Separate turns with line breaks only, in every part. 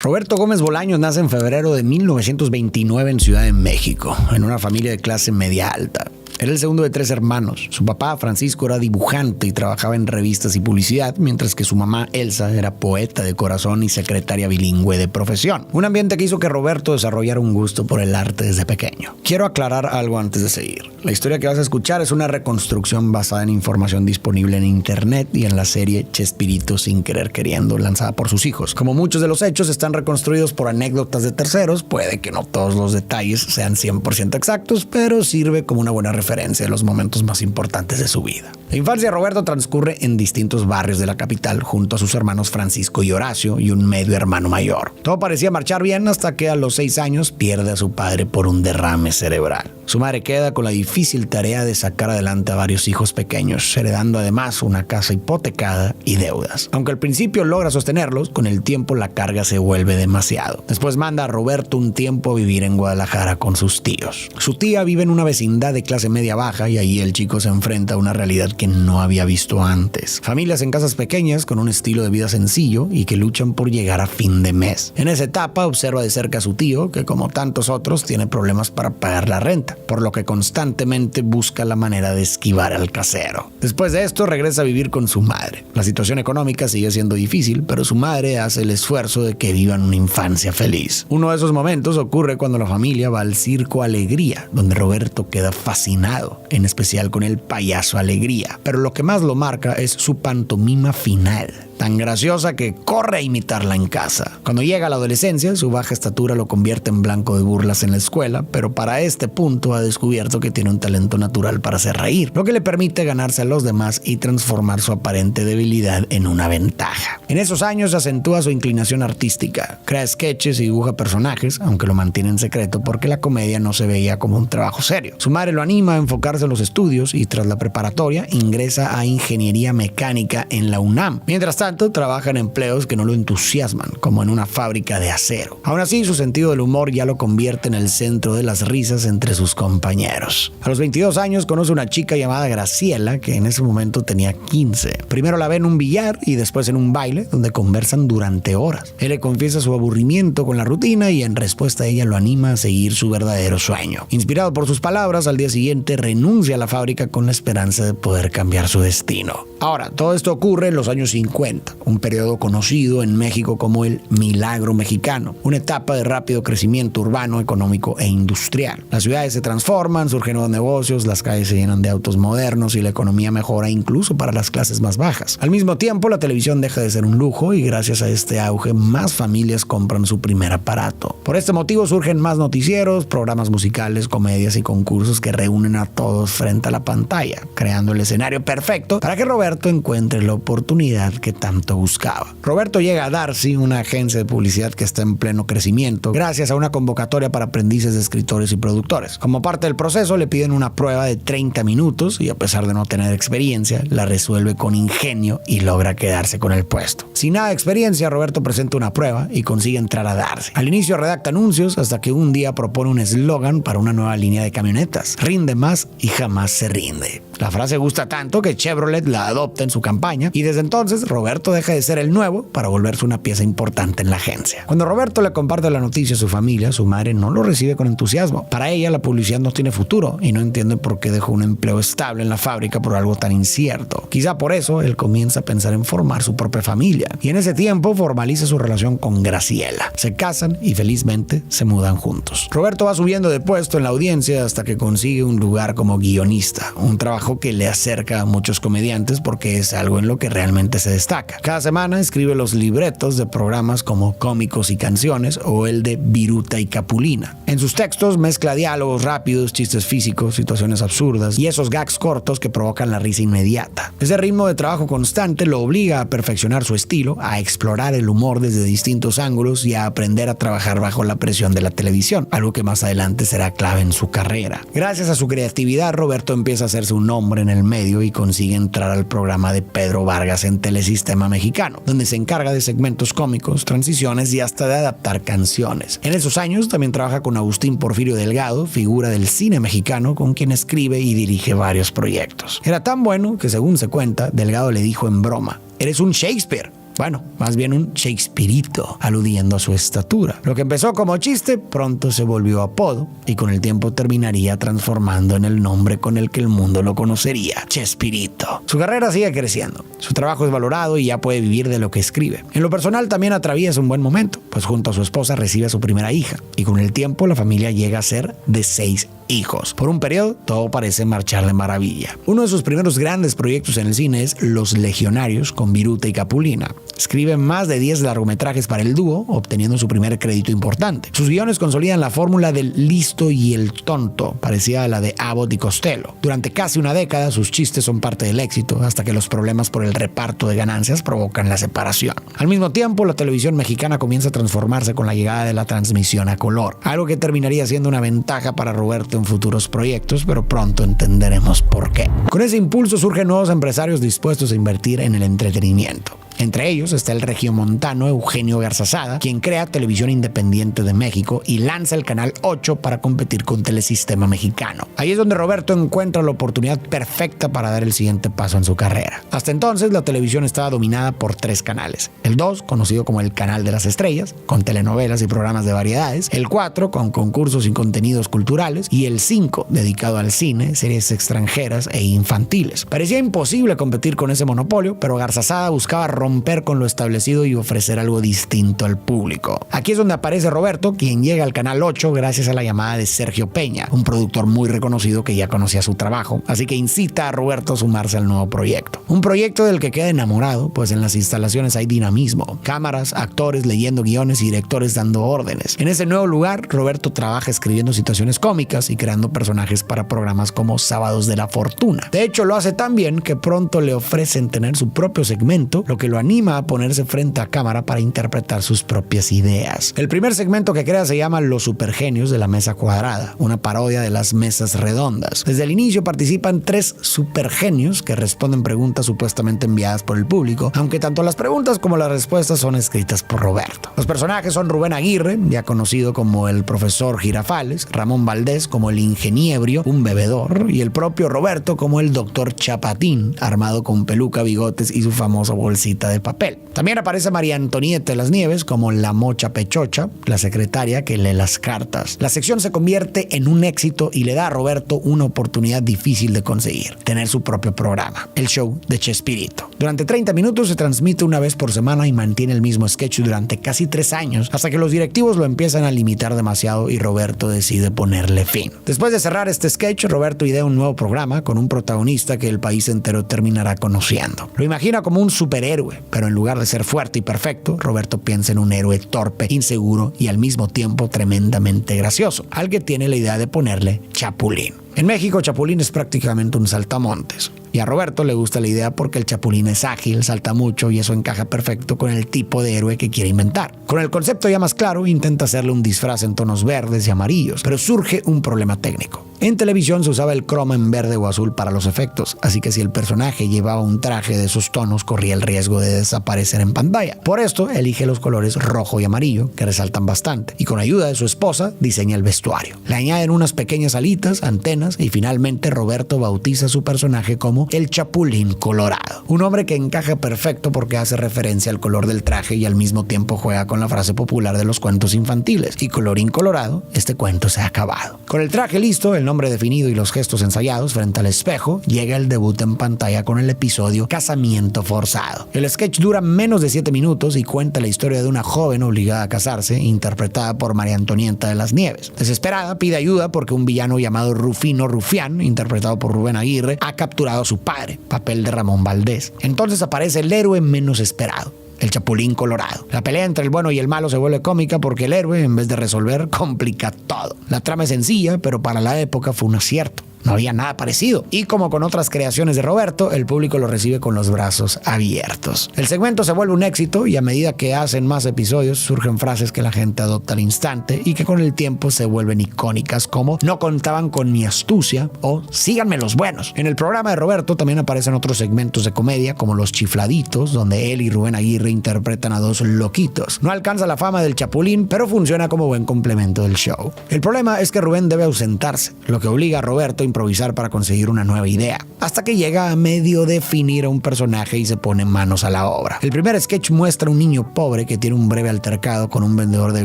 Roberto Gómez Bolaños nace en febrero de 1929 en Ciudad de México, en una familia de clase media alta. Era el segundo de 3 hermanos. Su papá, Francisco, era dibujante y trabajaba en revistas y publicidad, mientras que su mamá, Elsa, era poeta de corazón y secretaria bilingüe de profesión. Un ambiente que hizo que Roberto desarrollara un gusto por el arte desde pequeño. Quiero aclarar algo antes de seguir. La historia que vas a escuchar es una reconstrucción basada en información disponible en internet y en la serie Chespirito sin querer queriendo, lanzada por sus hijos. Como muchos de los hechos están reconstruidos por anécdotas de terceros, puede que no todos los detalles sean 100% exactos, pero sirve como una buena referencia de los momentos más importantes de su vida. La infancia de Roberto transcurre en distintos barrios de la capital junto a sus hermanos Francisco y Horacio y un medio hermano mayor. Todo parecía marchar bien hasta que a los 6 años pierde a su padre por un derrame cerebral. Su madre queda con la difícil tarea de sacar adelante a varios hijos pequeños, heredando además una casa hipotecada y deudas. Aunque al principio logra sostenerlos, con el tiempo la carga se vuelve demasiado. Después manda a Roberto un tiempo a vivir en Guadalajara con sus tíos. Su tía vive en una vecindad de clase media baja y ahí el chico se enfrenta a una realidad que no había visto antes. Familias en casas pequeñas con un estilo de vida sencillo y que luchan por llegar a fin de mes. En esa etapa observa de cerca a su tío, que como tantos otros tiene problemas para pagar la renta, por lo que constantemente busca la manera de esquivar al casero. Después de esto regresa a vivir con su madre. La situación económica sigue siendo difícil, pero su madre hace el esfuerzo de que vivan una infancia feliz. Uno de esos momentos ocurre cuando la familia va al Circo Alegría, donde Roberto queda fascinado, en especial con el payaso Alegría. Pero lo que más lo marca es su pantomima final, tan graciosa que corre a imitarla en casa. Cuando llega a la adolescencia, su baja estatura lo convierte en blanco de burlas en la escuela, pero para este punto ha descubierto que tiene un talento natural para hacer reír, lo que le permite ganarse a los demás y transformar su aparente debilidad en una ventaja. En esos años acentúa su inclinación artística, crea sketches y dibuja personajes, aunque lo mantiene en secreto porque la comedia no se veía como un trabajo serio. Su madre lo anima a enfocarse en los estudios y tras la preparatoria ingresa a ingeniería mecánica en la UNAM. Mientras tanto, trabaja en empleos que no lo entusiasman, como en una fábrica de acero. Aún así, su sentido del humor ya lo convierte en el centro de las risas entre sus compañeros. A los 22 años conoce una chica llamada Graciela, que en ese momento tenía 15. Primero la ve en un billar y después en un baile, donde conversan durante horas. Él le confiesa su aburrimiento con la rutina y en respuesta a ella lo anima a seguir su verdadero sueño. Inspirado por sus palabras, al día siguiente renuncia a la fábrica con la esperanza de poder cambiar su destino. Ahora, todo esto ocurre en los años 50, un periodo conocido en México como el Milagro Mexicano, una etapa de rápido crecimiento urbano, económico e industrial. Las ciudades se transforman, surgen nuevos negocios, las calles se llenan de autos modernos y la economía mejora incluso para las clases más bajas. Al mismo tiempo, la televisión deja de ser un lujo y gracias a este auge, más familias compran su primer aparato. Por este motivo surgen más noticieros, programas musicales, comedias y concursos que reúnen a todos frente a la pantalla, creando el escenario perfecto para que Roberto encuentre la oportunidad que tanto buscaba. Roberto llega a Darcy, una agencia de publicidad que está en pleno crecimiento, gracias a una convocatoria para aprendices de escritores y productores. Como parte del proceso le piden una prueba de 30 minutos y a pesar de no tener experiencia, la resuelve con ingenio y logra quedarse con el puesto. Sin nada de experiencia, Roberto presenta una prueba y consigue entrar a Darcy. Al inicio redacta anuncios hasta que un día propone un eslogan para una nueva línea de camionetas: rinde más y jamás se rinde. La frase gusta tanto que Chevrolet la adopta en su campaña y desde entonces Roberto deja de ser el nuevo para volverse una pieza importante en la agencia. Cuando Roberto le comparte la noticia a su familia, su madre no lo recibe con entusiasmo. Para ella la publicidad no tiene futuro y no entiende por qué dejó un empleo estable en la fábrica por algo tan incierto. Quizá por eso él comienza a pensar en formar su propia familia y en ese tiempo formaliza su relación con Graciela. Se casan y felizmente se mudan juntos. Roberto va subiendo de puesto en la audiencia hasta que consigue un lugar como guionista, un trabajo que le acerca a muchos comediantes porque es algo en lo que realmente se destaca. Cada semana escribe los libretos de programas como Cómicos y Canciones o el de Viruta y Capulina. En sus textos mezcla diálogos rápidos, chistes físicos, situaciones absurdas y esos gags cortos que provocan la risa inmediata. Ese ritmo de trabajo constante lo obliga a perfeccionar su estilo, a explorar el humor desde distintos ángulos y a aprender a trabajar bajo la presión de la televisión, algo que más adelante será clave en su carrera. Gracias a su creatividad, Roberto empieza a hacerse un nombre en el medio y consigue entrar al programa de Pedro Vargas en Telesistema Mexicano, donde se encarga de segmentos cómicos, transiciones y hasta de adaptar canciones. En esos años también trabaja con Agustín Porfirio Delgado, figura del cine mexicano con quien escribe y dirige varios proyectos. Era tan bueno que, según se cuenta, Delgado le dijo en broma: "Eres un Shakespeare". Bueno, más bien un Shakespeareito, aludiendo a su estatura. Lo que empezó como chiste pronto se volvió apodo y con el tiempo terminaría transformando en el nombre con el que el mundo lo conocería, Chespirito. Su carrera sigue creciendo, su trabajo es valorado y ya puede vivir de lo que escribe. En lo personal también atraviesa un buen momento, pues junto a su esposa recibe a su primera hija y con el tiempo la familia llega a ser de 6 hijos. Por un periodo todo parece marchar de maravilla. Uno de sus primeros grandes proyectos en el cine es Los Legionarios con Viruta y Capulina. Escribe más de 10 largometrajes para el dúo, obteniendo su primer crédito importante. Sus guiones consolidan la fórmula del listo y el tonto, parecida a la de Abbott y Costello. Durante casi una década sus chistes son parte del éxito, hasta que los problemas por el reparto de ganancias provocan la separación. Al mismo tiempo, la televisión mexicana comienza a transformarse con la llegada de la transmisión a color, algo que terminaría siendo una ventaja para Roberto en futuros proyectos, pero pronto entenderemos por qué. Con ese impulso surgen nuevos empresarios dispuestos a invertir en el entretenimiento. Entre ellos está el regiomontano Eugenio Garzazada, quien crea Televisión Independiente de México y lanza el Canal 8 para competir con Telesistema Mexicano. Ahí es donde Roberto encuentra la oportunidad perfecta para dar el siguiente paso en su carrera. Hasta entonces, la televisión estaba dominada por 3 canales. El 2, conocido como el Canal de las Estrellas, con telenovelas y programas de variedades. El 4, con concursos y contenidos culturales. Y el 5, dedicado al cine, series extranjeras e infantiles. Parecía imposible competir con ese monopolio, pero Garzazada buscaba romper con lo establecido y ofrecer algo distinto al público. Aquí es donde aparece Roberto, quien llega al Canal 8 gracias a la llamada de Sergio Peña, un productor muy reconocido que ya conocía su trabajo, así que incita a Roberto a sumarse al nuevo proyecto. Un proyecto del que queda enamorado, pues en las instalaciones hay dinamismo, cámaras, actores leyendo guiones y directores dando órdenes. En ese nuevo lugar, Roberto trabaja escribiendo situaciones cómicas y creando personajes para programas como Sábados de la Fortuna. De hecho, lo hace tan bien que pronto le ofrecen tener su propio segmento, lo que lo anima a ponerse frente a cámara para interpretar sus propias ideas. El primer segmento que crea se llama Los Supergenios de la Mesa Cuadrada, una parodia de las mesas redondas. Desde el inicio participan 3 supergenios que responden preguntas supuestamente enviadas por el público, aunque tanto las preguntas como las respuestas son escritas por Roberto. Los personajes son Rubén Aguirre, ya conocido como el profesor Girafales, Ramón Valdés como el ingeniebrio, un bebedor, y el propio Roberto como el doctor Chapatín, armado con peluca, bigotes y su famosa bolsita de papel. También aparece María Antonieta de las Nieves como la mocha pechocha, la secretaria que lee las cartas. La sección se convierte en un éxito y le da a Roberto una oportunidad difícil de conseguir: tener su propio programa, el show de Chespirito. Durante 30 minutos se transmite una vez por semana y mantiene el mismo sketch durante casi 3 años, hasta que los directivos lo empiezan a limitar demasiado y Roberto decide ponerle fin. Después de cerrar este sketch, Roberto idea un nuevo programa con un protagonista que el país entero terminará conociendo. Lo imagina como un superhéroe, pero en lugar de ser fuerte y perfecto, Roberto piensa en un héroe torpe, inseguro y al mismo tiempo tremendamente gracioso, al que tiene la idea de ponerle Chapulín. En México, Chapulín es prácticamente un saltamontes. Y a Roberto le gusta la idea porque el Chapulín es ágil, salta mucho y eso encaja perfecto con el tipo de héroe que quiere inventar. Con el concepto ya más claro, intenta hacerle un disfraz en tonos verdes y amarillos, pero surge un problema técnico. En televisión se usaba el croma en verde o azul para los efectos, así que si el personaje llevaba un traje de esos tonos, corría el riesgo de desaparecer en pantalla. Por esto, elige los colores rojo y amarillo, que resaltan bastante, y con ayuda de su esposa, diseña el vestuario. Le añaden unas pequeñas alitas, antenas, y finalmente Roberto bautiza a su personaje como el Chapulín Colorado. Un hombre que encaja perfecto porque hace referencia al color del traje y al mismo tiempo juega con la frase popular de los cuentos infantiles: y colorín colorado, este cuento se ha acabado. Con el traje listo, el nombre definido y los gestos ensayados frente al espejo, llega el debut en pantalla con el episodio Casamiento Forzado. El sketch dura menos de 7 minutos y cuenta la historia de una joven obligada a casarse, interpretada por María Antonieta de las Nieves. Desesperada, pide ayuda porque un villano llamado Rufino Rufián, interpretado por Rubén Aguirre, ha capturado a su padre, papel de Ramón Valdés. Entonces aparece el héroe menos esperado: el Chapulín Colorado. La pelea entre el bueno y el malo se vuelve cómica porque el héroe, en vez de resolver, complica todo. La trama es sencilla, pero para la época fue un acierto. No había nada parecido. Y como con otras creaciones de Roberto, el público lo recibe con los brazos abiertos. El segmento se vuelve un éxito y a medida que hacen más episodios surgen frases que la gente adopta al instante y que con el tiempo se vuelven icónicas, como "no contaban con mi astucia" o "síganme los buenos". En el programa de Roberto también aparecen otros segmentos de comedia como Los Chifladitos, donde él y Rubén Aguirre interpretan a 2 loquitos. No alcanza la fama del Chapulín, pero funciona como buen complemento del show. El problema es que Rubén debe ausentarse, lo que obliga a Roberto a improvisar para conseguir una nueva idea, hasta que llega a medio definir a un personaje y se pone manos a la obra. El primer sketch muestra a un niño pobre que tiene un breve altercado con un vendedor de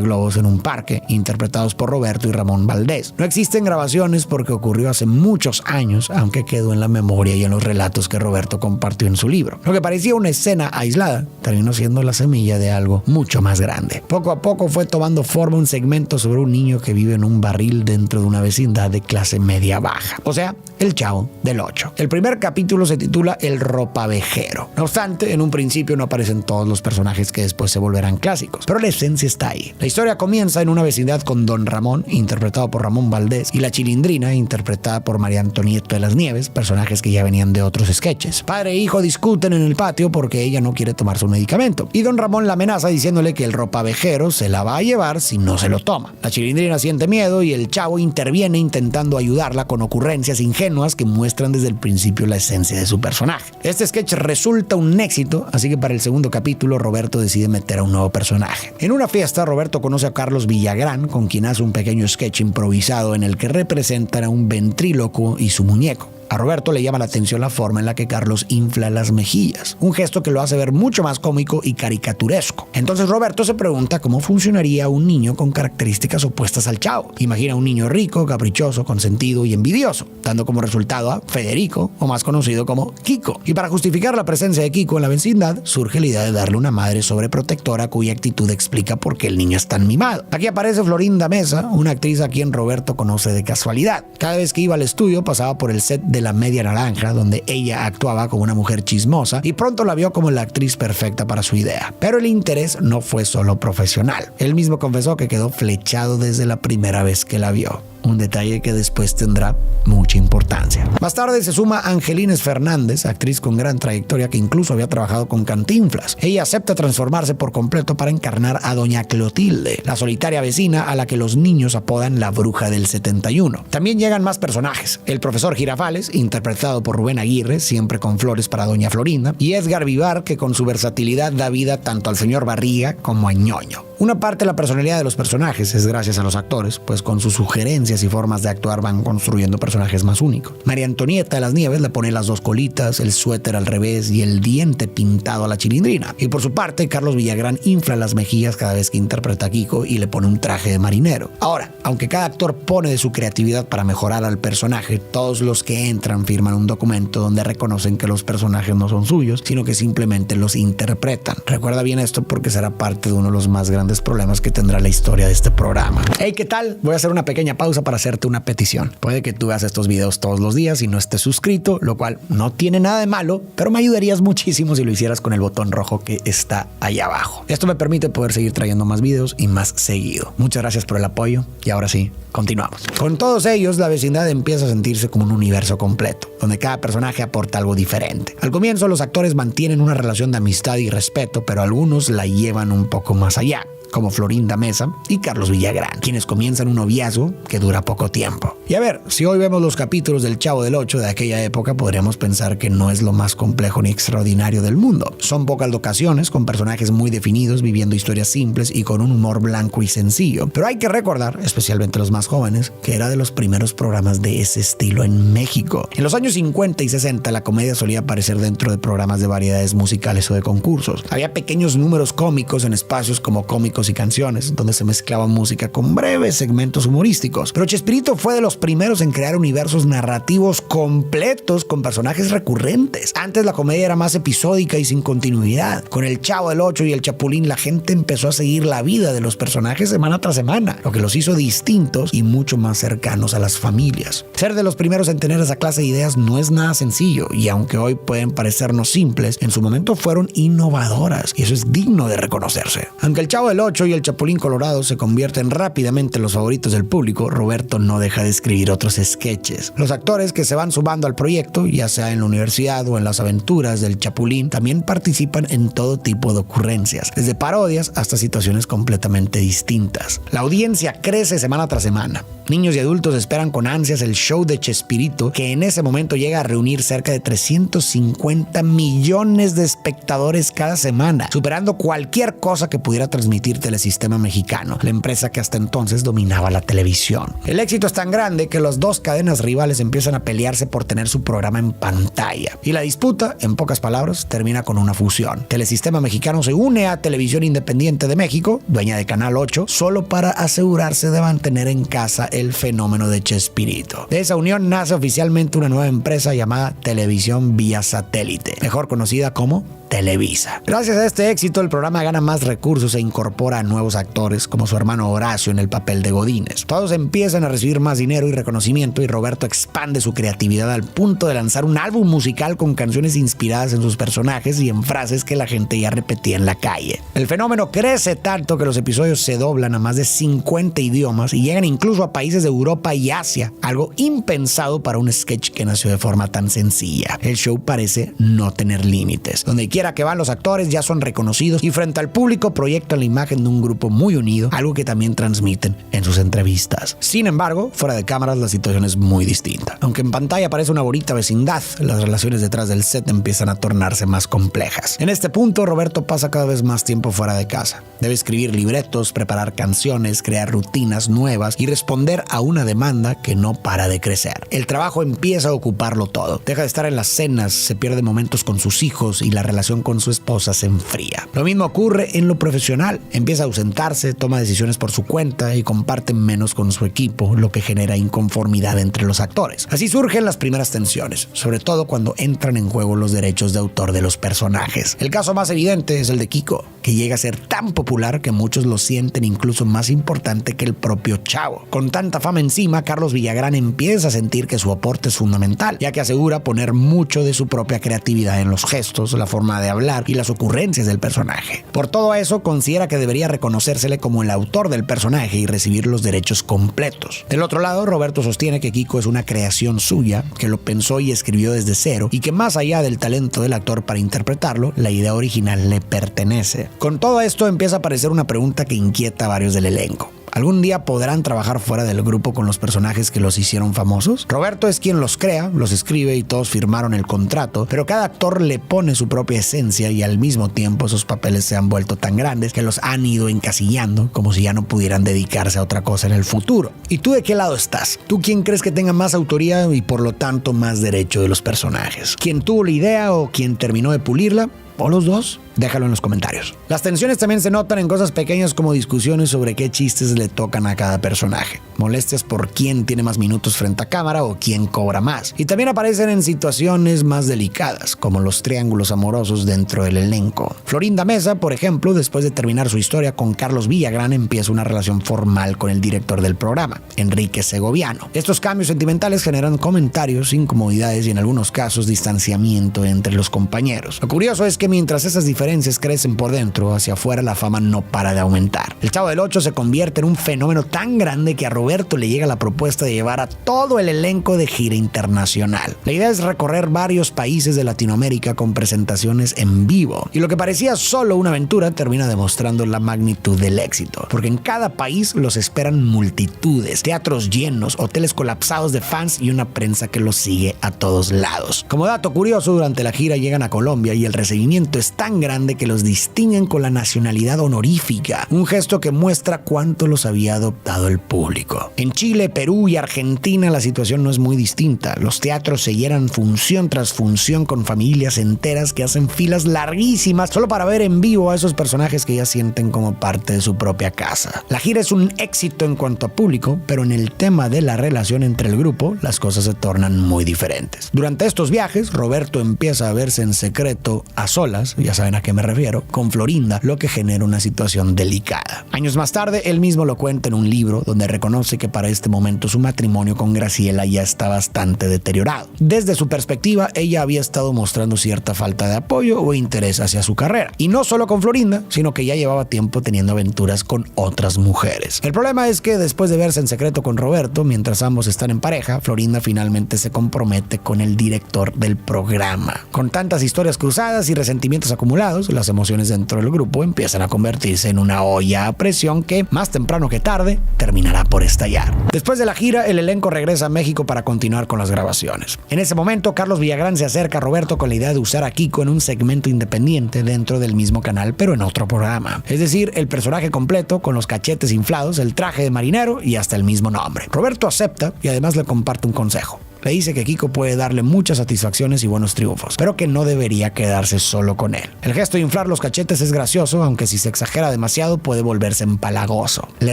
globos en un parque, interpretados por Roberto y Ramón Valdés. No existen grabaciones porque ocurrió hace muchos años, aunque quedó en la memoria y en los relatos que Roberto compartió en su libro. Lo que parecía una escena aislada terminó siendo la semilla de algo mucho más grande. Poco a poco fue tomando forma un segmento sobre un niño que vive en un barril dentro de una vecindad de clase media baja, o sea, el Chavo del Ocho. El primer capítulo se titula El Ropavejero. No obstante, en un principio no aparecen todos los personajes que después se volverán clásicos, pero la esencia está ahí. La historia comienza en una vecindad con Don Ramón, interpretado por Ramón Valdés, y la Chilindrina, interpretada por María Antonieta de las Nieves, personajes que ya venían de otros sketches. Padre e hijo discuten en el patio porque ella no quiere tomar su medicamento, y Don Ramón la amenaza diciéndole que el ropavejero se la va a llevar si no se lo toma. La Chilindrina siente miedo y el Chavo interviene intentando ayudarla con ocurrencias ingenuas que muestran desde el principio la esencia de su personaje. Este sketch resulta un éxito, así que para el segundo capítulo Roberto decide meter a un nuevo personaje. En una fiesta, Roberto conoce a Carlos Villagrán, con quien hace un pequeño sketch improvisado en el que representan a un ventrílocuo y su muñeco. A Roberto le llama la atención la forma en la que Carlos infla las mejillas, un gesto que lo hace ver mucho más cómico y caricaturesco. Entonces Roberto se pregunta cómo funcionaría un niño con características opuestas al Chavo. Imagina un niño rico, caprichoso, consentido y envidioso, dando como resultado a Federico, o más conocido como Kiko. Y para justificar la presencia de Kiko en la vecindad, surge la idea de darle una madre sobreprotectora cuya actitud explica por qué el niño es tan mimado. Aquí aparece Florinda Mesa, una actriz a quien Roberto conoce de casualidad. Cada vez que iba al estudio pasaba por el set de La Media Naranja, donde ella actuaba como una mujer chismosa, y pronto la vio como la actriz perfecta para su idea. Pero el interés no fue solo profesional. Él mismo confesó que quedó flechado desde la primera vez que la vio. Un detalle que después tendrá mucha importancia. Más tarde se suma Angelines Fernández, actriz con gran trayectoria que incluso había trabajado con Cantinflas. Ella acepta transformarse por completo para encarnar a Doña Clotilde, la solitaria vecina a la que los niños apodan la Bruja del 71. También llegan más personajes. El profesor Girafales, interpretado por Rubén Aguirre, siempre con flores para Doña Florinda, y Edgar Vivar, que con su versatilidad da vida tanto al señor Barriga como a Ñoño. Una parte de la personalidad de los personajes es gracias a los actores, pues con sus sugerencias y formas de actuar van construyendo personajes más únicos. María Antonieta de las Nieves le pone las dos colitas, el suéter al revés y el diente pintado a la Chilindrina. Y por su parte, Carlos Villagrán infla las mejillas cada vez que interpreta a Kiko y le pone un traje de marinero. Ahora, aunque cada actor pone de su creatividad para mejorar al personaje, todos los que entran firman un documento donde reconocen que los personajes no son suyos, sino que simplemente los interpretan. Recuerda bien esto porque será parte de uno de los más grandes problemas que tendrá la historia de este programa. Hey, ¿qué tal? Voy a hacer una pequeña pausa para hacerte una petición. Puede que tú veas estos videos todos los días y no estés suscrito, lo cual no tiene nada de malo, pero me ayudarías muchísimo si lo hicieras con el botón rojo que está ahí abajo. Esto me permite poder seguir trayendo más videos y más seguido. Muchas gracias por el apoyo y ahora sí, continuamos. Con todos ellos, la vecindad empieza a sentirse como un universo completo, donde cada personaje aporta algo diferente. Al comienzo, los actores mantienen una relación de amistad y respeto, pero algunos la llevan un poco más allá, como Florinda Mesa y Carlos Villagrán, quienes comienzan un noviazgo que dura poco tiempo. Y a ver, si hoy vemos los capítulos del Chavo del Ocho de aquella época, podríamos pensar que no es lo más complejo ni extraordinario del mundo. Son pocas locaciones, con personajes muy definidos, viviendo historias simples y con un humor blanco y sencillo. Pero hay que recordar, especialmente los más jóvenes, que era de los primeros programas de ese estilo en México. En los años 50 y 60, la comedia solía aparecer dentro de programas de variedades musicales o de concursos. Había pequeños números cómicos en espacios como Cómicos y Canciones, donde se mezclaba música con breves segmentos humorísticos. Pero Chespirito fue de los primeros en crear universos narrativos completos con personajes recurrentes. Antes la comedia era más episódica y sin continuidad. Con el Chavo del Ocho y el Chapulín, la gente empezó a seguir la vida de los personajes semana tras semana, lo que los hizo distintos y mucho más cercanos a las familias. Ser de los primeros en tener esa clase de ideas no es nada sencillo, y aunque hoy pueden parecernos simples, en su momento fueron innovadoras, y eso es digno de reconocerse. Aunque el Chavo del Ocho y el Chapulín Colorado se convierten rápidamente en los favoritos del público, Roberto no deja de escribir otros sketches. Los actores que se van sumando al proyecto, ya sea en la universidad o en las aventuras del Chapulín, también participan en todo tipo de ocurrencias, desde parodias hasta situaciones completamente distintas. La audiencia crece semana tras semana. Niños y adultos esperan con ansias el show de Chespirito, que en ese momento llega a reunir cerca de 350 millones de espectadores cada semana, superando cualquier cosa que pudiera transmitir Telesistema Mexicano, la empresa que hasta entonces dominaba la televisión. El éxito es tan grande que las dos cadenas rivales empiezan a pelearse por tener su programa en pantalla. Y la disputa, en pocas palabras, termina con una fusión. Telesistema Mexicano se une a Televisión Independiente de México, dueña de Canal 8, solo para asegurarse de mantener en casa el fenómeno de Chespirito. De esa unión nace oficialmente una nueva empresa llamada Televisión Vía Satélite, mejor conocida como Televisa. Gracias a este éxito, el programa gana más recursos e incorpora a nuevos actores, como su hermano Horacio en el papel de Godínez. Todos empiezan a recibir más dinero y reconocimiento, y Roberto expande su creatividad al punto de lanzar un álbum musical con canciones inspiradas en sus personajes y en frases que la gente ya repetía en la calle. El fenómeno crece tanto que los episodios se doblan a más de 50 idiomas y llegan incluso a países de Europa y Asia, algo impensado para un sketch que nació de forma tan sencilla. El show parece no tener límites. Donde quiera que van, los actores ya son reconocidos y frente al público proyectan la imagen de un grupo muy unido, algo que también transmiten en sus entrevistas. Sin embargo, fuera de cámaras la situación es muy distinta. Aunque en pantalla parece una bonita vecindad, las relaciones detrás del set empiezan a tornarse más complejas. En este punto, Roberto pasa cada vez más tiempo fuera de casa. Debe escribir libretos, preparar canciones, crear rutinas nuevas y responder a una demanda que no para de crecer. El trabajo empieza a ocuparlo todo. Deja de estar en las cenas, se pierde momentos con sus hijos y la relación con su esposa se enfría. Lo mismo ocurre en lo profesional. Empieza a ausentarse, toma decisiones por su cuenta y comparte menos con su equipo, lo que genera inconformidad entre los actores. Así surgen las primeras tensiones, sobre todo cuando entran en juego los derechos de autor de los personajes. El caso más evidente es el de Kiko, que llega a ser tan popular que muchos lo sienten incluso más importante que el propio Chavo. Con tanta fama encima, Carlos Villagrán empieza a sentir que su aporte es fundamental, ya que asegura poner mucho de su propia creatividad en los gestos, la forma de hablar y las ocurrencias del personaje. Por todo eso, considera que debería reconocérsele como el autor del personaje y recibir los derechos completos. Del otro lado, Roberto sostiene que Kiko es una creación suya, que lo pensó y escribió desde cero, y que más allá del talento del actor para interpretarlo, la idea original le pertenece. Con todo esto empieza a aparecer una pregunta que inquieta a varios del elenco. ¿Algún día podrán trabajar fuera del grupo con los personajes que los hicieron famosos? Roberto es quien los crea, los escribe y todos firmaron el contrato, pero cada actor le pone su propia esencia y al mismo tiempo esos papeles se han vuelto tan grandes que los han ido encasillando como si ya no pudieran dedicarse a otra cosa en el futuro. ¿Y tú de qué lado estás? ¿Tú quién crees que tenga más autoría y por lo tanto más derecho de los personajes? ¿Quién tuvo la idea o quién terminó de pulirla? ¿O los dos? Déjalo en los comentarios. Las tensiones también se notan en cosas pequeñas como discusiones sobre qué chistes le tocan a cada personaje, molestias por quién tiene más minutos frente a cámara o quién cobra más. Y también aparecen en situaciones más delicadas, como los triángulos amorosos dentro del elenco. Florinda Mesa, por ejemplo, después de terminar su historia con Carlos Villagrán, empieza una relación formal con el director del programa, Enrique Segoviano. Estos cambios sentimentales generan comentarios, incomodidades y en algunos casos distanciamiento entre los compañeros. Lo curioso es que mientras esas diferencias crecen por dentro, hacia afuera la fama no para de aumentar. El Chavo del Ocho se convierte en un fenómeno tan grande que a Roberto le llega la propuesta de llevar a todo el elenco de gira internacional. La idea es recorrer varios países de Latinoamérica con presentaciones en vivo. Y lo que parecía solo una aventura termina demostrando la magnitud del éxito, porque en cada país los esperan multitudes, teatros llenos, hoteles colapsados de fans y una prensa que los sigue a todos lados. Como dato curioso, durante la gira llegan a Colombia y el recibimiento es tan grande que los distinguen con la nacionalidad honorífica, un gesto que muestra cuánto los había adoptado el público. En Chile, Perú y Argentina la situación no es muy distinta. Los teatros se llenan función tras función con familias enteras que hacen filas larguísimas solo para ver en vivo a esos personajes que ya sienten como parte de su propia casa. La gira es un éxito en cuanto a público, pero en el tema de la relación entre el grupo, las cosas se tornan muy diferentes. Durante estos viajes, Roberto empieza a verse en secreto a solas, ya saben a qué me refiero, con Florinda, lo que genera una situación delicada. Años más tarde, él mismo lo cuenta en un libro donde reconoce que para este momento su matrimonio con Graciela ya está bastante deteriorado. Desde su perspectiva, ella había estado mostrando cierta falta de apoyo o interés hacia su carrera. Y no solo con Florinda, sino que ya llevaba tiempo teniendo aventuras con otras mujeres. El problema es que después de verse en secreto con Roberto, mientras ambos están en pareja, Florinda finalmente se compromete con el director del programa. Con tantas historias cruzadas y resentimientos acumulados, las emociones dentro del grupo empiezan a convertirse en una olla a presión que, más temprano que tarde, terminará por estallar. Después de la gira, el elenco regresa a México para continuar con las grabaciones. En ese momento, Carlos Villagrán se acerca a Roberto con la idea de usar a Kiko en un segmento independiente dentro del mismo canal, pero en otro programa. Es decir, el personaje completo, con los cachetes inflados, el traje de marinero y hasta el mismo nombre. Roberto acepta y además le comparte un consejo. Le dice que Kiko puede darle muchas satisfacciones y buenos triunfos, pero que no debería quedarse solo con él. El gesto de inflar los cachetes es gracioso, aunque si se exagera demasiado puede volverse empalagoso. Le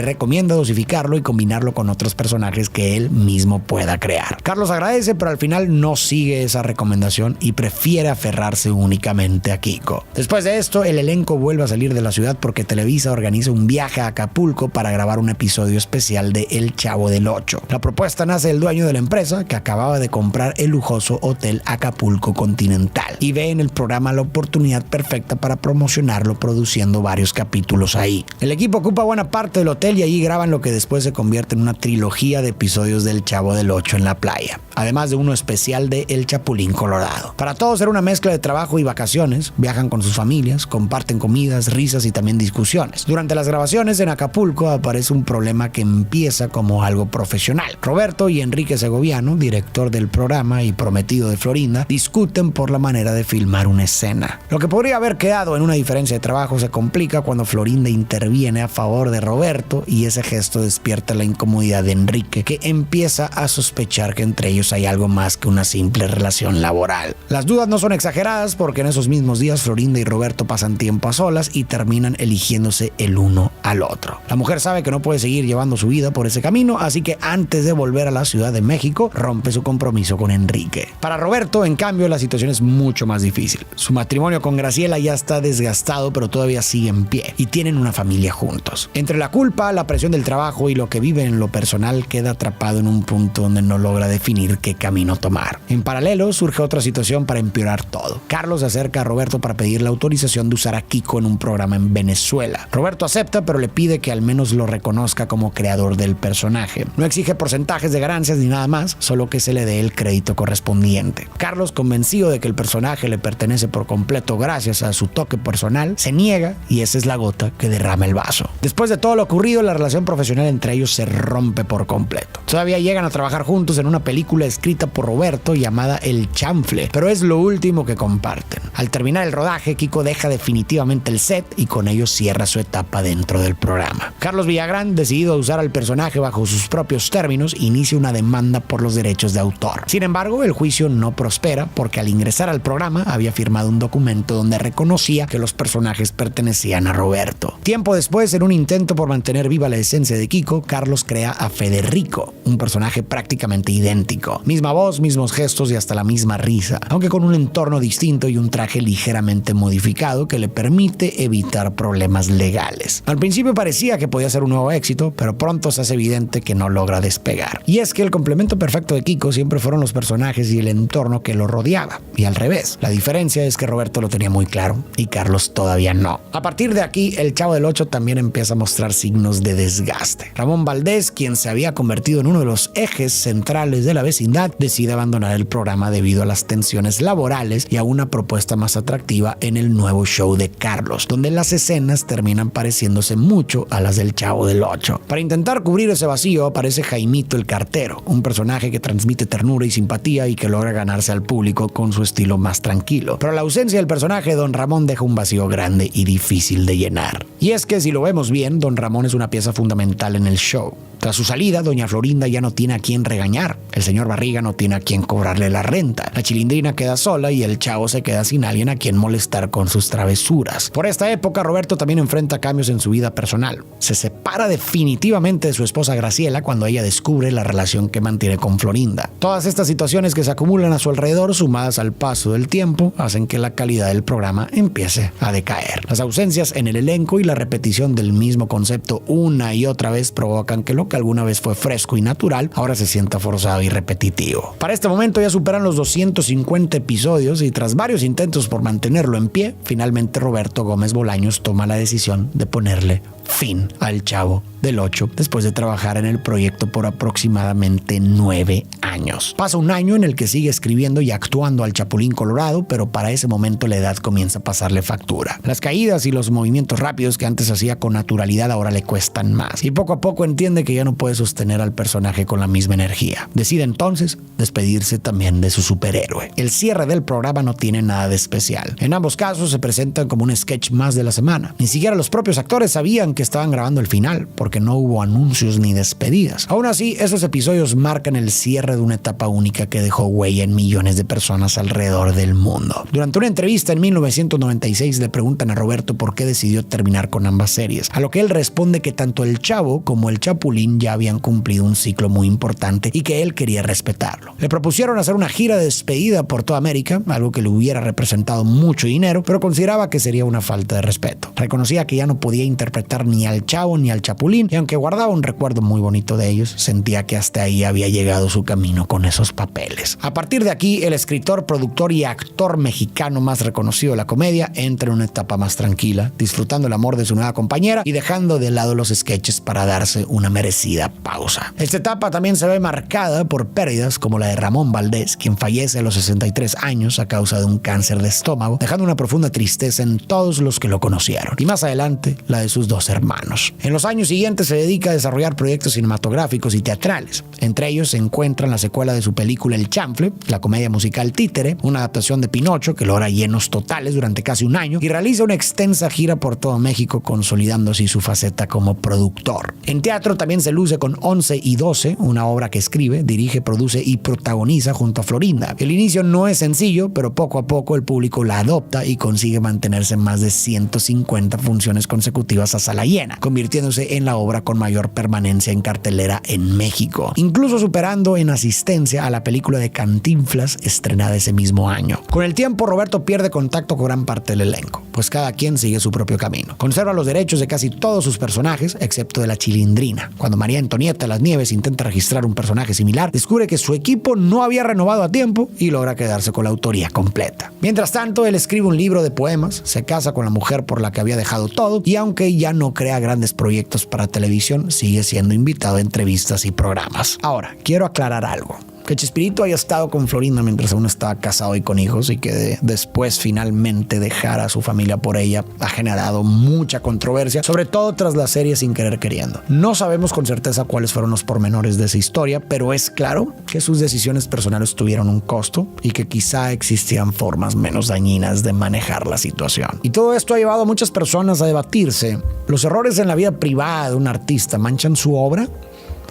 recomienda dosificarlo y combinarlo con otros personajes que él mismo pueda crear. Carlos agradece, pero al final no sigue esa recomendación y prefiere aferrarse únicamente a Kiko. Después de esto, el elenco vuelve a salir de la ciudad porque Televisa organiza un viaje a Acapulco para grabar un episodio especial de El Chavo del Ocho. La propuesta nace del dueño de la empresa, que acaba de comprar el lujoso hotel Acapulco Continental y ve en el programa la oportunidad perfecta para promocionarlo produciendo varios capítulos ahí. El equipo ocupa buena parte del hotel y allí graban lo que después se convierte en una trilogía de episodios del Chavo del Ocho en la playa, además de uno especial de El Chapulín Colorado. Para todos era una mezcla de trabajo y vacaciones, viajan con sus familias, comparten comidas, risas y también discusiones. Durante las grabaciones en Acapulco aparece un problema que empieza como algo profesional. Roberto y Enrique Segoviano, director del programa y prometido de Florinda, discuten por la manera de filmar una escena. Lo que podría haber quedado en una diferencia de trabajo se complica cuando Florinda interviene a favor de Roberto y ese gesto despierta la incomodidad de Enrique, que empieza a sospechar que entre ellos hay algo más que una simple relación laboral. Las dudas no son exageradas porque en esos mismos días Florinda y Roberto pasan tiempo a solas y terminan eligiéndose el uno al otro. La mujer sabe que no puede seguir llevando su vida por ese camino, así que antes de volver a la Ciudad de México rompe su compromiso con Enrique. Para Roberto, en cambio, la situación es mucho más difícil. Su matrimonio con Graciela ya está desgastado, pero todavía sigue en pie y tienen una familia juntos. Entre la culpa, la presión del trabajo y lo que vive en lo personal, queda atrapado en un punto donde no logra definir qué camino tomar. En paralelo, surge otra situación para empeorar todo. Carlos se acerca a Roberto para pedir la autorización de usar a Kiko en un programa en Venezuela. Roberto acepta, pero le pide que al menos lo reconozca como creador del personaje. No exige porcentajes de ganancias ni nada más, solo que se le dé el crédito correspondiente. Carlos, convencido de que el personaje le pertenece por completo gracias a su toque personal, se niega y esa es la gota que derrama el vaso. Después de todo lo ocurrido, la relación profesional entre ellos se rompe por completo. Todavía llegan a trabajar juntos en una película escrita por Roberto llamada El Chanfle, pero es lo último que comparten. Al terminar el rodaje, Kiko deja definitivamente el set y con ello cierra su etapa dentro del programa. Carlos Villagrán, decidido a usar al personaje bajo sus propios términos, inicia una demanda por los derechos de autor. Sin embargo, el juicio no prospera porque al ingresar al programa había firmado un documento donde reconocía que los personajes pertenecían a Roberto. Tiempo después, en un intento por mantener viva la esencia de Kiko, Carlos crea a Federico, un personaje prácticamente idéntico. Misma voz, mismos gestos y hasta la misma risa, aunque con un entorno distinto y un traje ligeramente modificado que le permite evitar problemas legales. Al principio parecía que podía ser un nuevo éxito, pero pronto se hace evidente que no logra despegar. Y es que el complemento perfecto de Kiko siempre fueron los personajes y el entorno que lo rodeaba, y al revés. La diferencia es que Roberto lo tenía muy claro y Carlos todavía no. A partir de aquí, el Chavo del Ocho también empieza a mostrar signos de desgaste. Ramón Valdés, quien se había convertido en uno de los ejes centrales de la vecindad, decide abandonar el programa debido a las tensiones laborales y a una propuesta más atractiva en el nuevo show de Carlos, donde las escenas terminan pareciéndose mucho a las del Chavo del Ocho. Para intentar cubrir ese vacío aparece Jaimito el Cartero, un personaje que transmite ternura y simpatía y que logra ganarse al público con su estilo más tranquilo. Pero la ausencia del personaje Don Ramón deja un vacío grande y difícil de llenar. Y es que si lo vemos bien, Don Ramón es una pieza fundamental en el show. Tras su salida, doña Florinda ya no tiene a quien regañar, el señor Barriga no tiene a quien cobrarle la renta, la Chilindrina queda sola y el Chavo se queda sin alguien a quien molestar con sus travesuras. Por esta época, Roberto también enfrenta cambios en su vida personal. Se separa definitivamente de su esposa Graciela cuando ella descubre la relación que mantiene con Florinda. Todas estas situaciones que se acumulan a su alrededor, sumadas al paso del tiempo, hacen que la calidad del programa empiece a decaer. Las ausencias en el elenco y la repetición del mismo concepto una y otra vez provocan que lo que alguna vez fue fresco y natural, ahora se sienta forzado y repetitivo. Para este momento ya superan los 250 episodios y tras varios intentos por mantenerlo en pie, finalmente Roberto Gómez Bolaños toma la decisión de ponerle fin al Chavo del 8 después de trabajar en el proyecto por aproximadamente 9 años. Pasa un año en el que sigue escribiendo y actuando al Chapulín Colorado, pero para ese momento la edad comienza a pasarle factura. Las caídas y los movimientos rápidos que antes hacía con naturalidad ahora le cuestan más. Y poco a poco entiende que ya no puede sostener al personaje con la misma energía. Decide entonces despedirse también de su superhéroe. El cierre del programa no tiene nada de especial. En ambos casos se presentan como un sketch más de la semana. Ni siquiera los propios actores sabían que estaban grabando el final, porque no hubo anuncios ni despedidas. Aún así, esos episodios marcan el cierre de una etapa única que dejó huella en millones de personas alrededor del mundo. Durante una entrevista en 1996 le preguntan a Roberto por qué decidió terminar con ambas series, a lo que él responde que tanto el Chavo como el Chapulín ya habían cumplido un ciclo muy importante y que él quería respetarlo. Le propusieron hacer una gira de despedida por toda América, algo que le hubiera representado mucho dinero, pero consideraba que sería una falta de respeto. Reconocía que ya no podía interpretar ni al Chavo ni al Chapulín, y aunque guardaba un recuerdo muy bonito de ellos, sentía que hasta ahí había llegado su camino con esos papeles. A partir de aquí, el escritor, productor y actor mexicano más reconocido de la comedia entra en una etapa más tranquila, disfrutando el amor de su nueva compañera y dejando de lado los sketches para darse una merecida pausa. Esta etapa también se ve marcada por pérdidas como la de Ramón Valdés, quien fallece a los 63 años a causa de un cáncer de estómago, dejando una profunda tristeza en todos los que lo conocieron, y más adelante la de sus dos hermanos. En los años siguientes se dedica a desarrollar proyectos cinematográficos y teatrales. Entre ellos se encuentran la secuela de su película El Chanfle, la comedia musical Títere, una adaptación de Pinocho que logra llenos totales durante casi un año y realiza una extensa gira por todo México, consolidando así su faceta como productor. En teatro también se luce con 11 y 12, una obra que escribe, dirige, produce y protagoniza junto a Florinda. El inicio no es sencillo, pero poco a poco el público la adopta y consigue mantenerse en más de 150 funciones consecutivas a sala llena, convirtiéndose en la obra con mayor permanencia en cartelera en México, incluso superando en asistencia a la película de Cantinflas estrenada ese mismo año. Con el tiempo, Roberto pierde contacto con gran parte del elenco, pues cada quien sigue su propio camino. Conserva los derechos de casi todos sus personajes, excepto de la Chilindrina. Cuando María Antonieta Las Nieves intenta registrar un personaje similar, descubre que su equipo no había renovado a tiempo y logra quedarse con la autoría completa. Mientras tanto, él escribe un libro de poemas, se casa con la mujer por la que había dejado todo y aunque ya no crea grandes proyectos para televisión, sigue siendo invitado a entrevistas y programas. Ahora, quiero aclarar algo. Que Chespirito haya estado con Florinda mientras aún estaba casado y con hijos y que después finalmente dejara a su familia por ella ha generado mucha controversia, sobre todo tras la serie Sin Querer Queriendo. No sabemos con certeza cuáles fueron los pormenores de esa historia, pero es claro que sus decisiones personales tuvieron un costo y que quizá existían formas menos dañinas de manejar la situación. Y todo esto ha llevado a muchas personas a debatirse: ¿los errores en la vida privada de un artista manchan su obra?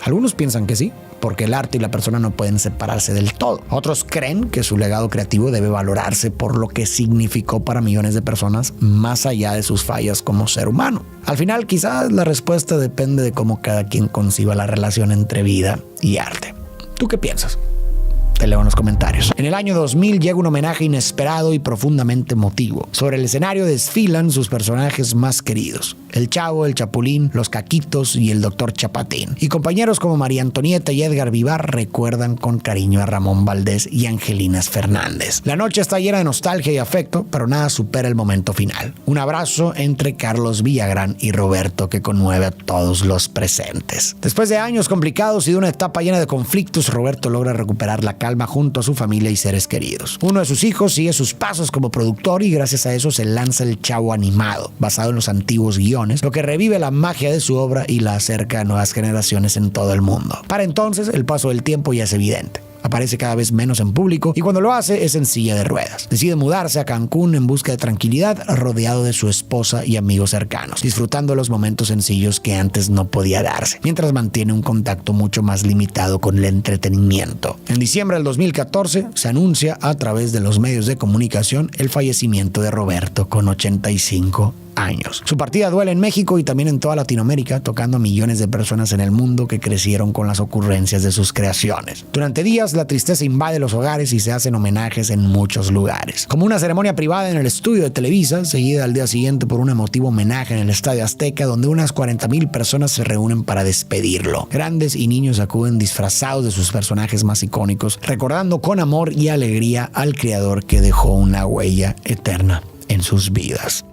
Algunos piensan que sí, porque el arte y la persona no pueden separarse del todo. Otros creen que su legado creativo debe valorarse por lo que significó para millones de personas más allá de sus fallas como ser humano. Al final, quizás la respuesta depende de cómo cada quien conciba la relación entre vida y arte. ¿Tú qué piensas? Te leo en los comentarios. En el año 2000 llega un homenaje inesperado y profundamente emotivo. Sobre el escenario desfilan sus personajes más queridos: el Chavo, el Chapulín, los Caquitos y el Dr. Chapatín. Y compañeros como María Antonieta y Edgar Vivar recuerdan con cariño a Ramón Valdés y Angelinas Fernández. La noche está llena de nostalgia y afecto, pero nada supera el momento final. Un abrazo entre Carlos Villagrán y Roberto que conmueve a todos los presentes. Después de años complicados y de una etapa llena de conflictos, Roberto logra recuperar la calma junto a su familia y seres queridos. Uno de sus hijos sigue sus pasos como productor y gracias a eso se lanza El Chavo animado, basado en los antiguos guiones, lo que revive la magia de su obra y la acerca a nuevas generaciones en todo el mundo. Para entonces, el paso del tiempo ya es evidente. Aparece cada vez menos en público y cuando lo hace es en silla de ruedas. Decide mudarse a Cancún en busca de tranquilidad, rodeado de su esposa y amigos cercanos, disfrutando los momentos sencillos que antes no podía darse, mientras mantiene un contacto mucho más limitado con el entretenimiento. En diciembre del 2014 se anuncia a través de los medios de comunicación el fallecimiento de Roberto con 85 años. Su partida duele en México y también en toda Latinoamérica, tocando a millones de personas en el mundo que crecieron con las ocurrencias de sus creaciones. Durante días, la tristeza invade los hogares y se hacen homenajes en muchos lugares. Como una ceremonia privada en el estudio de Televisa, seguida al día siguiente por un emotivo homenaje en el Estadio Azteca, donde unas 40,000 personas se reúnen para despedirlo. Grandes y niños acuden disfrazados de sus personajes más icónicos, recordando con amor y alegría al creador que dejó una huella eterna en sus vidas.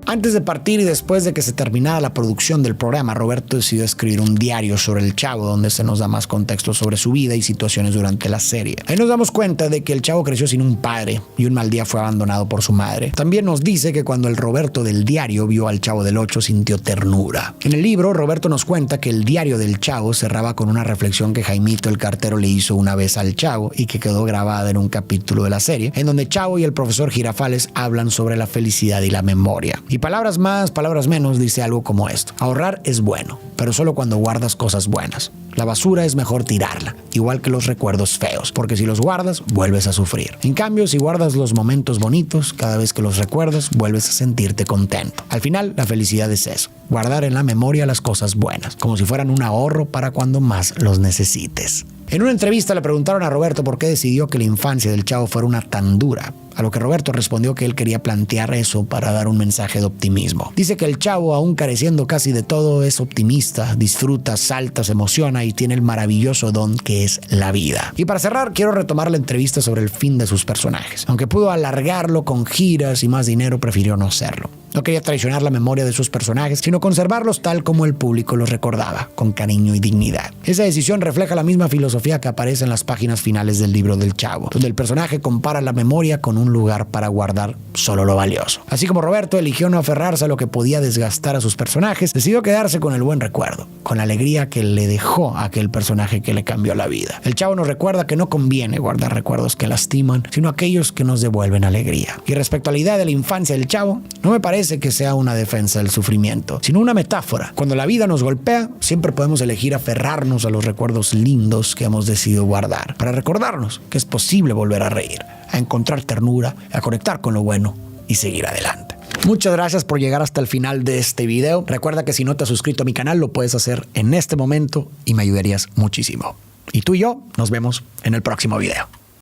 Antes de partir y después de que se terminara la producción del programa, Roberto decidió escribir un diario sobre el Chavo, donde se nos da más contexto sobre su vida y situaciones durante la serie. Ahí nos damos cuenta de que el Chavo creció sin un padre y un mal día fue abandonado por su madre. También nos dice que cuando el Roberto del diario vio al Chavo del Ocho sintió ternura. En el libro, Roberto nos cuenta que el diario del Chavo cerraba con una reflexión que Jaimito el cartero le hizo una vez al Chavo y que quedó grabada en un capítulo de la serie, en donde Chavo y el profesor Girafales hablan sobre la felicidad y la memoria. Y palabras más, palabras menos, dice algo como esto: ahorrar es bueno, pero solo cuando guardas cosas buenas. La basura es mejor tirarla, igual que los recuerdos feos, porque si los guardas, vuelves a sufrir. En cambio, si guardas los momentos bonitos, cada vez que los recuerdas, vuelves a sentirte contento. Al final, la felicidad es eso: guardar en la memoria las cosas buenas, como si fueran un ahorro para cuando más los necesites. En una entrevista le preguntaron a Roberto por qué decidió que la infancia del Chavo fuera una tan dura, a lo que Roberto respondió que él quería plantear eso para dar un mensaje de optimismo. Dice que el Chavo, aún careciendo casi de todo, es optimista, disfruta, salta, se emociona y tiene el maravilloso don que es la vida. Y para cerrar, quiero retomar la entrevista sobre el fin de sus personajes. Aunque pudo alargarlo con giras y más dinero, prefirió no hacerlo. No quería traicionar la memoria de sus personajes, sino conservarlos tal como el público los recordaba, con cariño y dignidad. Esa decisión refleja la misma filosofía que aparece en las páginas finales del libro del Chavo, donde el personaje compara la memoria con un lugar para guardar solo lo valioso. Así como Roberto eligió no aferrarse a lo que podía desgastar a sus personajes, decidió quedarse con el buen recuerdo, con la alegría que le dejó a aquel personaje que le cambió la vida. El Chavo nos recuerda que no conviene guardar recuerdos que lastiman, sino aquellos que nos devuelven alegría. Y respecto a la idea de la infancia del Chavo, no me parece que sea una defensa del sufrimiento, sino una metáfora. Cuando la vida nos golpea, siempre podemos elegir aferrarnos a los recuerdos lindos que hemos decidido guardar, para recordarnos que es posible volver a reír, a encontrar ternura, a conectar con lo bueno y seguir adelante. Muchas gracias por llegar hasta el final de este video. Recuerda que si no te has suscrito a mi canal, lo puedes hacer en este momento y me ayudarías muchísimo. Y tú y yo nos vemos en el próximo video.